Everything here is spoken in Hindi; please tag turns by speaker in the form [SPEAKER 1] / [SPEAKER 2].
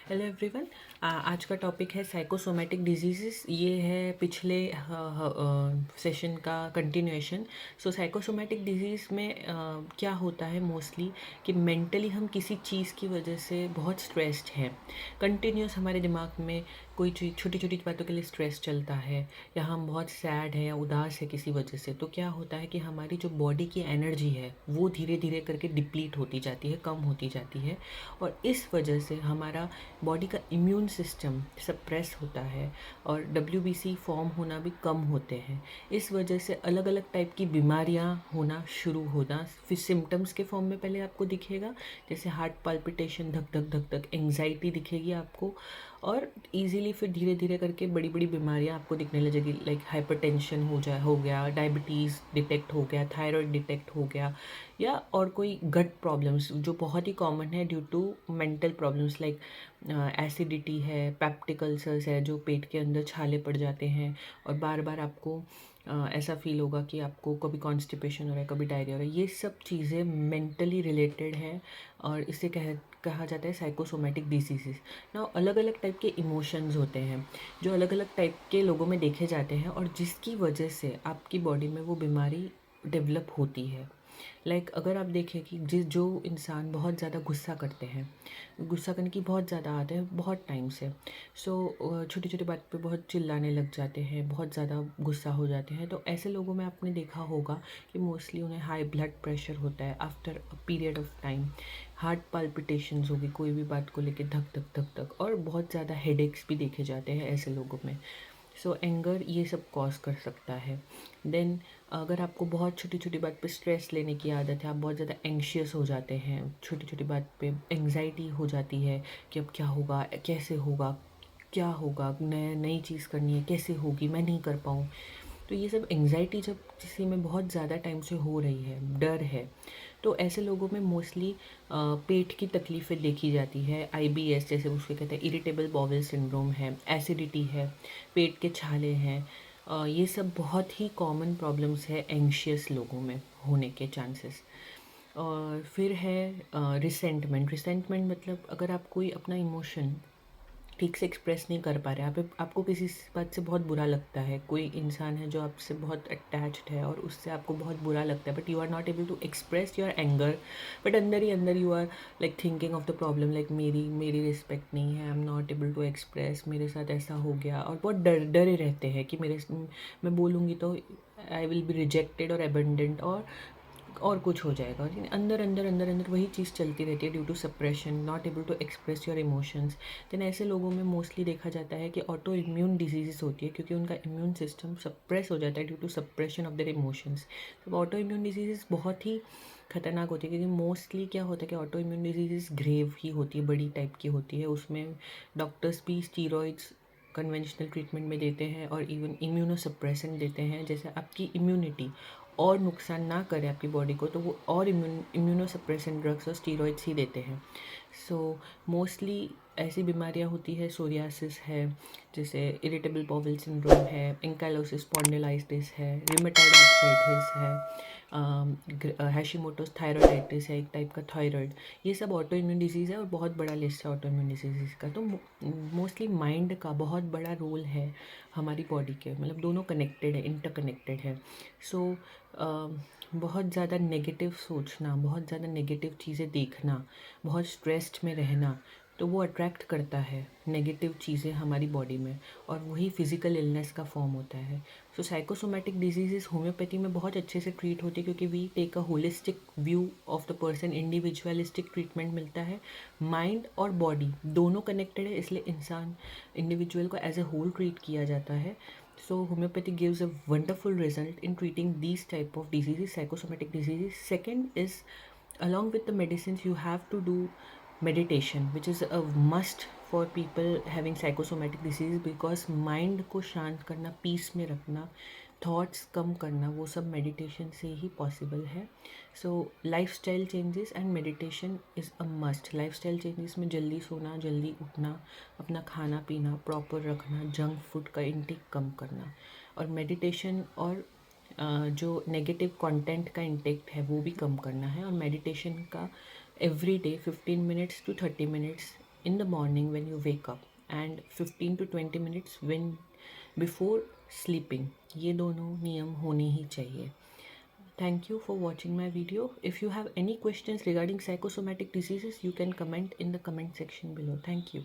[SPEAKER 1] Hello everyone. आज का टॉपिक है साइकोसोमेटिक डिजीज़ेस। ये है पिछले सेशन का कंटिन्यूएशन। सो साइकोसोमेटिक डिजीज़ में क्या होता है मोस्टली कि मेंटली हम किसी चीज़ की वजह से बहुत स्ट्रेस्ड हैं। कंटिन्यूस हमारे दिमाग में कोई चीज़ छोटी छोटी बातों के लिए स्ट्रेस चलता है, या हम बहुत सैड हैं या उदास है किसी वजह से, तो क्या होता है कि हमारी जो बॉडी की एनर्जी है वो धीरे धीरे करके डिप्लीट होती जाती है, कम होती जाती है। और इस वजह से हमारा बॉडी का इम्यून सिस्टम सप्रेस होता है और डब्ल्यूबीसी फॉर्म होना भी कम होते हैं। इस वजह से अलग अलग टाइप की बीमारियां होना शुरू होना फिर सिम्टम्स के फॉर्म में पहले आपको दिखेगा, जैसे हार्ट पाल्पिटेशन, धक धक धक धक, एंग्जाइटी दिखेगी आपको। और इजीली फिर धीरे धीरे करके बड़ी बड़ी बीमारियां आपको दिखने लगेगी, लाइक हाइपरटेंशन हो गया, डायबिटीज़ डिटेक्ट हो गया, थायराइड डिटेक्ट हो गया, या और कोई गट प्रॉब्लम्स जो बहुत ही कॉमन है due to mental problems, like acidity है, पेप्टिक अल्सर्स है, जो पेट के अंदर छाले पड़ जाते हैं और बार बार आपको ऐसा फील होगा कि आपको कभी कॉन्स्टिपेशन हो रहा है, कभी डायरिया हो रहा है। ये सब चीज़ें मेंटली रिलेटेड हैं और इसे कहा जाता है साइकोसोमेटिक डिसीजेस ना। अलग अलग टाइप के इमोशंस होते हैं जो अलग अलग टाइप के लोगों में देखे जाते हैं और जिसकी वजह से आपकी बॉडी में वो बीमारी डेवलप होती है। अगर आप देखें कि जो इंसान बहुत ज़्यादा गुस्सा करते हैं, गुस्सा करने की बहुत ज़्यादा आदत है बहुत टाइम से, सो छोटी छोटी बात पे बहुत चिल्लाने लग जाते हैं, बहुत ज़्यादा गुस्सा हो जाते हैं, तो ऐसे लोगों में आपने देखा होगा कि मोस्टली उन्हें हाई ब्लड प्रेशर होता है after a period of time. Heart palpitations होगी कोई भी बात को लेके, धक धक धक धक, और बहुत ज़्यादा हेडेक्स भी देखे जाते हैं ऐसे लोगों में। सो एंगर ये सब कॉज कर सकता है। देन अगर आपको बहुत छोटी छोटी बात पे स्ट्रेस लेने की आदत है, आप बहुत ज़्यादा एंग्शियस हो जाते हैं, छोटी छोटी बात पे एंग्जाइटी हो जाती है कि अब क्या होगा, कैसे होगा, क्या होगा, नई चीज़ करनी है, कैसे होगी, मैं नहीं कर पाऊँ। तो ये सब एंग्जाइटी जब किसी में बहुत ज़्यादा टाइम से हो रही है, डर है, तो ऐसे लोगों में मोस्टली पेट की तकलीफ़ें देखी जाती है। आईबीएस जैसे उसके कहते हैं, इरिटेबल बॉवल सिंड्रोम है, एसिडिटी है, पेट के छाले हैं। ये सब बहुत ही कॉमन प्रॉब्लम्स है एंग्शियस लोगों में होने के चांसेस। और फिर है रिसेंटमेंट। रिसेंटमेंट मतलब अगर आप कोई अपना इमोशन ठीक से एक्सप्रेस नहीं कर पा रहे, आपको किसी बात से बहुत बुरा लगता है, कोई इंसान है जो आपसे बहुत अटैच्ड है और उससे आपको बहुत बुरा लगता है, but you are not able to express your anger, but अंदर ही अंदर you are like thinking of the problem, like मेरी मेरी रिस्पेक्ट नहीं है, I am not able to express, मेरे साथ ऐसा हो गया, और बहुत डरे रहते हैं कि मैं बोलूँगी तो आई विल बी रिजेक्टेड और अबेंडेंट और कुछ हो जाएगा। लेकिन अंदर अंदर अंदर अंदर वही चीज़ चलती रहती है due to suppression, not able to express your emotions. Then ऐसे लोगों में मोस्टली देखा जाता है कि ऑटो इम्यून डिजीज़ होती है, क्योंकि उनका इम्यून सिस्टम सप्रेस हो जाता है due to suppression of their emotions. तो ऑटो इम्यून डिजीज़ बहुत ही खतरनाक होती है, क्योंकि मोस्टली क्या होता है कि ऑटो इम्यून डिजीज़ ग्रेव ही होती है, बड़ी टाइप की होती है। उसमें डॉक्टर्स भी स्टीरॉइड्स कन्वेंशनल ट्रीटमेंट में देते हैं और इवन इम्यूनोसप्रेसेंट देते हैं, जैसे आपकी इम्यूनिटी और नुकसान ना करे आपकी बॉडी को, तो वो और इम्यूनोसप्रेसेंट ड्रग्स और स्टीरॉइड्स ही देते हैं। सो मोस्टली ऐसी बीमारियां होती है, सोरियासिस है, जैसे इरिटेबल बॉवल सिंड्रोम है, एंकाइलोसिस स्पॉन्डिलाइटिस है, रिमेटॉइड आर्थराइटिस है, हैशिमोटोस थायराइडाइटिस है, एक टाइप का थायराइड। ये सब ऑटो इम्यून डिजीज़ है और बहुत बड़ा लिस्ट है ऑटो इम्यून डिजीज़ का। तो मोस्टली माइंड का बहुत बड़ा रोल है हमारी बॉडी के, मतलब दोनों कनेक्टेड है, इंटरकनेक्टेड है। सो बहुत ज़्यादा नेगेटिव सोचना, बहुत ज़्यादा नेगेटिव चीज़ें देखना, बहुत स्ट्रेस्ड में रहना, तो वो अट्रैक्ट करता है नेगेटिव चीज़ें हमारी बॉडी में, और वही फिज़िकल इलनेस का फॉर्म होता है। सो साइकोसोमेटिक डिजीज़ेस होम्योपैथी में बहुत अच्छे से ट्रीट होती है, क्योंकि we take a holistic view of the person, individualistic treatment मिलता है। माइंड और बॉडी दोनों कनेक्टेड है, इसलिए इंडिविजुअल को एज ए होल ट्रीट किया जाता है। So homeopathy gives a wonderful result in treating these type of diseases, psychosomatic diseases. Second is, along with the medicines, you have to do meditation, which is a must for people having psychosomatic disease, because mind को शांत करना, पीस में रखना, थॉट्स कम करना, वो सब मेडिटेशन से ही पॉसिबल है। So life style changes and meditation is a must. Life style changes में जल्दी सोना, जल्दी उठना, अपना खाना पीना प्रॉपर रखना, जंक फूड का इंटेक कम करना, और मेडिटेशन और जो नेगेटिव कंटेंट का इंटेक है वो भी कम करना है। और मेडिटेशन का every day 15 minutes to 30 minutes in the morning when you wake up and 15 to 20 minutes when before sleeping. ये दोनों नियम होने ही चाहिए. Thank you for watching my video. If you have any questions regarding psychosomatic diseases, you can comment in the comment section below. Thank you.